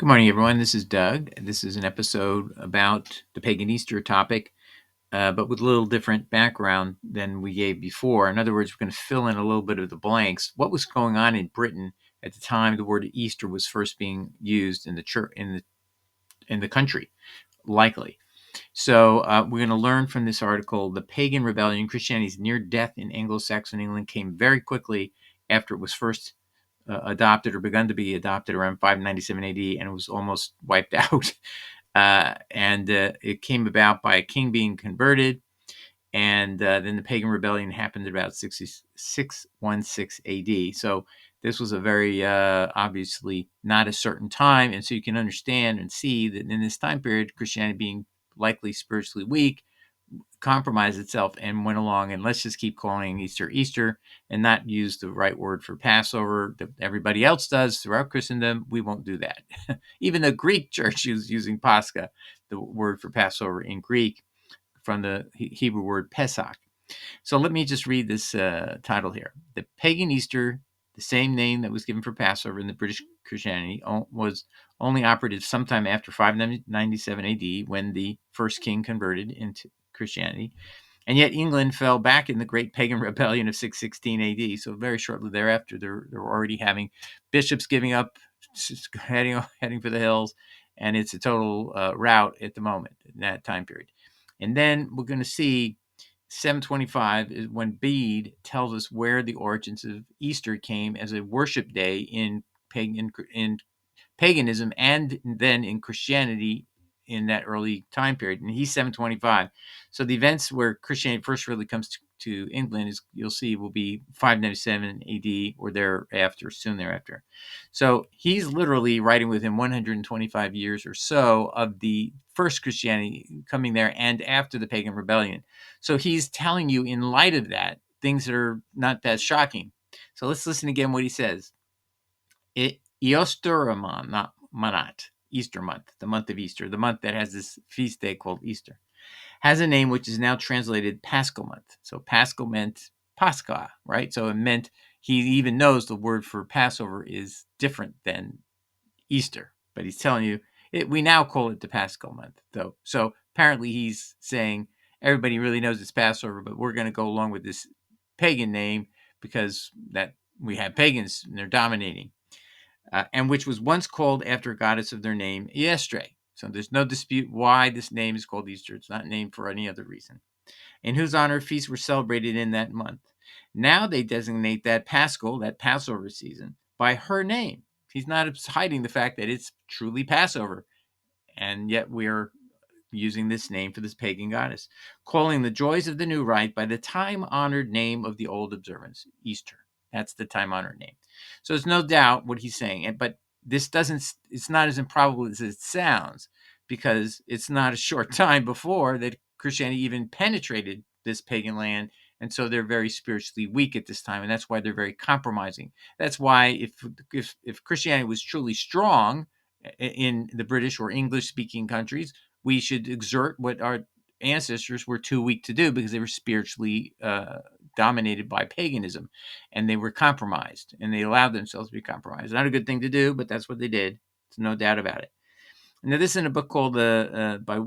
morning, everyone. This is Doug. This is an episode about the pagan Easter topic, but with a little different background than we gave before. In other words, we're going to fill in a little bit of the blanks. What was going on in Britain at the time the word Easter was first being used in the church in the country, likely. So we're going to learn from this article. The Pagan Rebellion, Christianity's near death in Anglo-Saxon England, came very quickly after it was first adopted or begun to be adopted around 597 AD, and it was almost wiped out. And it came about by a king being converted, and then the Pagan Rebellion happened at about 616 AD. So this was a very obviously not a certain time, and so you can understand and see that in this time period, Christianity being likely spiritually weak, compromised itself and went along and let's just keep calling Easter Easter and not use the right word for Passover that everybody else does throughout Christendom. We won't do that. Even the Greek church is using Pascha, the word for Passover in Greek, from the Hebrew word Pesach. So let me just read this title here. The Pagan Easter, the same name that was given for Passover in the British Christianity, was only operative sometime after 597 AD when the first king converted into Christianity. And yet England fell back in the Great Pagan Rebellion of 616 AD. So very shortly thereafter, they're already having bishops giving up, heading for the hills, and it's a total rout at the moment in that time period. And then we're going to see 725 is when Bede tells us where the origins of Easter came as a worship day in paganism and then in Christianity in that early time period. And he's 725. So the events where Christianity first really comes to England is, you'll see, will be 597 AD or thereafter, soon thereafter. So he's literally writing within 125 years or so of the first Christianity coming there and after the Pagan Rebellion. So he's telling you, in light of that, things that are not that shocking. So let's listen again what he says. Eostre, not Manat, Easter month, the month of Easter, the month that has this feast day called Easter, has a name which is now translated Paschal month. So Paschal meant Pascha, right? So it meant he even knows the word for Passover is different than Easter, but he's telling you we now call it the Paschal month, though. So apparently he's saying everybody really knows it's Passover, but we're going to go along with this pagan name because that we have pagans and they're dominating. And which was once called after a goddess of their name, Eostre. So there's no dispute why this name is called Easter. It's not named for any other reason. In whose honor feasts were celebrated in that month. Now they designate that Paschal, that Passover season, by her name. He's not hiding the fact that it's truly Passover, and yet we are using this name for this pagan goddess, calling the joys of the new rite by the time-honored name of the old observance, Easter. That's the time-honored name. So there's no doubt what he's saying, but it's not as improbable as it sounds, because it's not a short time before that Christianity even penetrated this pagan land, and so they're very spiritually weak at this time, and that's why they're very compromising. That's why if Christianity was truly strong in the British or English-speaking countries, we should exert what our ancestors were too weak to do because they were spiritually dominated by paganism, and they were compromised, and they allowed themselves to be compromised. Not a good thing to do, but that's what they did. There's no doubt about it. Now, this is in a book called by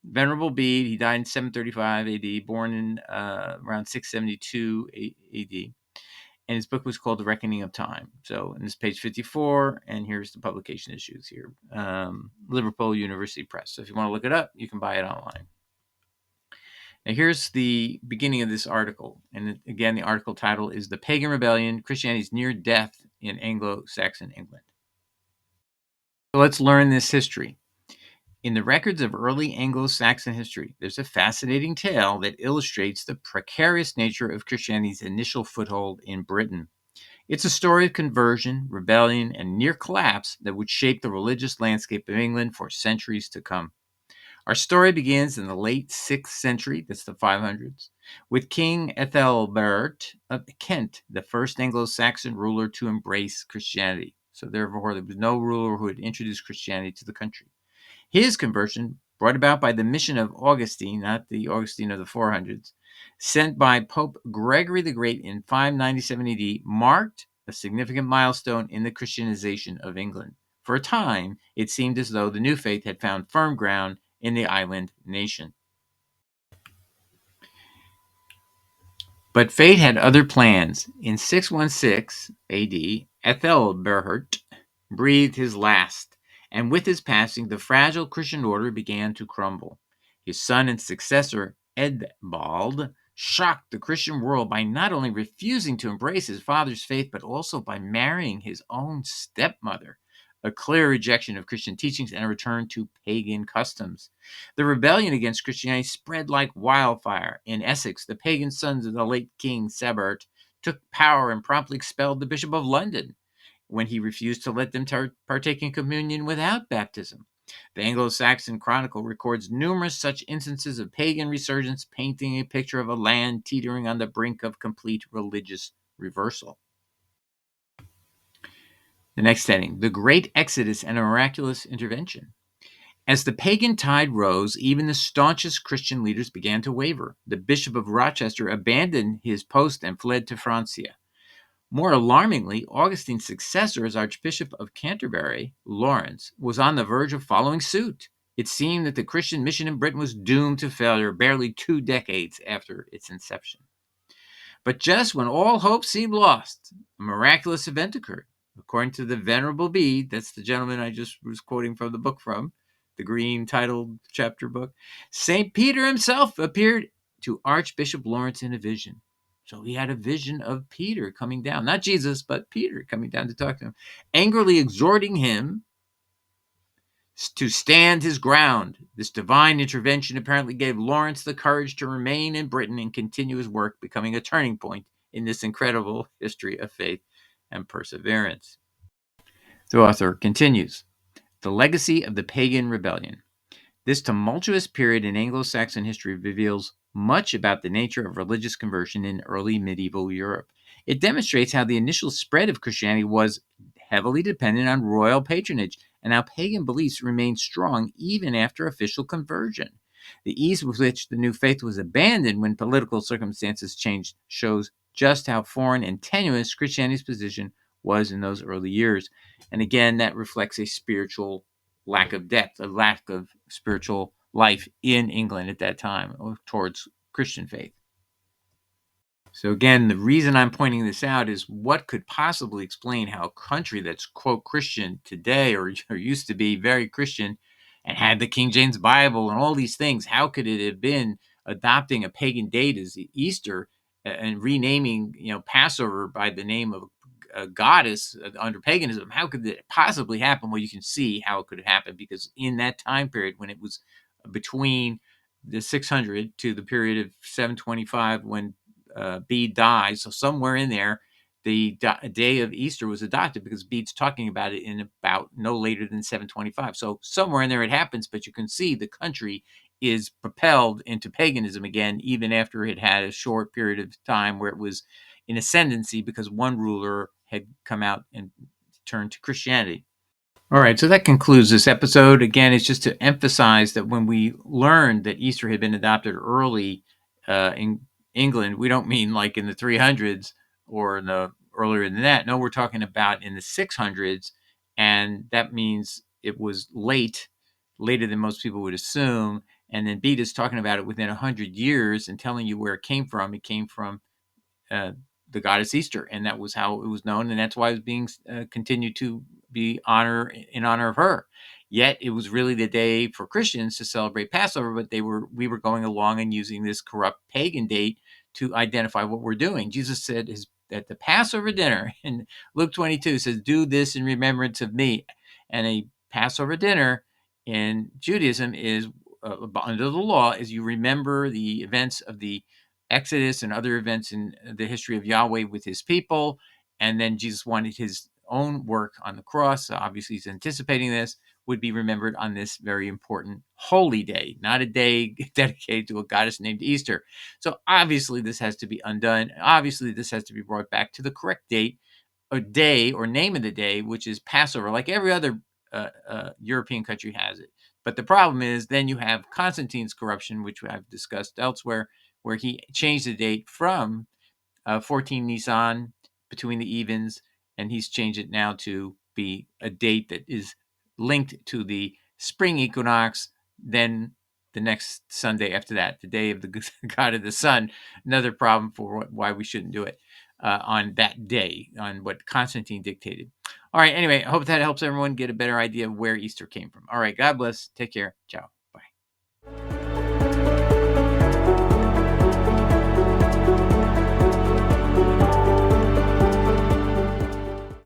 Venerable Bede. He died in 735 AD, born in around 672 AD. And his book was called The Reckoning of Time. So, and this page 54, and here's the publication issues here. Liverpool University Press. So if you want to look it up, you can buy it online. Now, here's the beginning of this article. And again, the article title is The Pagan Rebellion, Christianity's Near Death in Anglo-Saxon England. So let's learn this history. In the records of early Anglo-Saxon history, there's a fascinating tale that illustrates the precarious nature of Christianity's initial foothold in Britain. It's a story of conversion, rebellion, and near collapse that would shape the religious landscape of England for centuries to come. Our story begins in the late 6th century, that's the 500s, with King Ethelbert of Kent, the first Anglo-Saxon ruler to embrace Christianity. So therefore, there was no ruler who had introduced Christianity to the country. His conversion, brought about by the mission of Augustine, not the Augustine of the 400s, sent by Pope Gregory the Great in 597 AD, marked a significant milestone in the Christianization of England. For a time, it seemed as though the new faith had found firm ground in the island nation. But fate had other plans. In 616 AD, Ethelbert breathed his last, and with his passing, the fragile Christian order began to crumble. His son and successor, Eadbald, shocked the Christian world by not only refusing to embrace his father's faith, but also by marrying his own stepmother, a clear rejection of Christian teachings and a return to pagan customs. The rebellion against Christianity spread like wildfire. In Essex, the pagan sons of the late King Sebert took power and promptly expelled the Bishop of London when he refused to let them partake in communion without baptism. The Anglo-Saxon Chronicle records numerous such instances of pagan resurgence, painting a picture of a land teetering on the brink of complete religious reversal. The next heading, the Great Exodus and a Miraculous Intervention. As the pagan tide rose, even the staunchest Christian leaders began to waver. The Bishop of Rochester abandoned his post and fled to Francia. More alarmingly, Augustine's successor as Archbishop of Canterbury, Lawrence, was on the verge of following suit. It seemed that the Christian mission in Britain was doomed to failure barely 2 decades after its inception. But just when all hope seemed lost, a miraculous event occurred. According to the Venerable Bede, that's the gentleman I just was quoting from the book from, the green titled chapter book, St. Peter himself appeared to Archbishop Lawrence in a vision. So he had a vision of Peter coming down, not Jesus, but Peter coming down to talk to him, angrily exhorting him to stand his ground. This divine intervention apparently gave Lawrence the courage to remain in Britain and continue his work, becoming a turning point in this incredible history of faith and perseverance. The author continues, the legacy of the Pagan Rebellion. This tumultuous period in Anglo-Saxon history reveals much about the nature of religious conversion in early medieval Europe. It demonstrates how the initial spread of Christianity was heavily dependent on royal patronage and how pagan beliefs remained strong even after official conversion. The ease with which the new faith was abandoned when political circumstances changed shows just how foreign and tenuous Christianity's position was in those early years. And again, that reflects a spiritual lack of depth, a lack of spiritual life in England at that time towards Christian faith. So again, the reason I'm pointing this out is what could possibly explain how a country that's, quote, Christian today or used to be very Christian and had the King James Bible and all these things, how could it have been adopting a pagan date as Easter and renaming, Passover by the name of a goddess under paganism? How could that possibly happen? Well, you can see how it could happen because in that time period when it was between the 600 to the period of 725 when Bede dies. So somewhere in there, the day of Easter was adopted because Bede's talking about it in about no later than 725. So somewhere in there it happens, but you can see the country is propelled into paganism again, even after it had a short period of time where it was in ascendancy because one ruler had come out and turned to Christianity. All right, so that concludes this episode. Again, it's just to emphasize that when we learned that Easter had been adopted early in England, we don't mean like in the 300s or in the earlier than that. No, we're talking about in the 600s, and that means it was later than most people would assume. And then Bede is talking about it within 100 years and telling you where it came from. It came from uh, the goddess Easter, and that was how it was known, and that's why it was being continued to be in honor of her. Yet it was really the day for Christians to celebrate Passover, but we were going along and using this corrupt pagan date to identify what we're doing. Jesus said at the Passover dinner in Luke 22 says, "Do this in remembrance of me," and a Passover dinner in Judaism is under the law is you remember the events of the Exodus and other events in the history of Yahweh with his people. And then Jesus wanted his own work on the cross. So obviously, he's anticipating this, would be remembered on this very important holy day, not a day dedicated to a goddess named Easter. So obviously, this has to be undone. Obviously, this has to be brought back to the correct date, or day, or name of the day, which is Passover, like every other European country has it. But the problem is then you have Constantine's corruption, which I've discussed elsewhere, where he changed the date from 14 Nisan between the evens, and he's changed it now to be a date that is linked to the spring equinox. Then the next Sunday after that, the day of the god of the sun. Another problem for why we shouldn't do it on that day, on what Constantine dictated. All right. Anyway, I hope that helps everyone get a better idea of where Easter came from. All right. God bless. Take care. Ciao.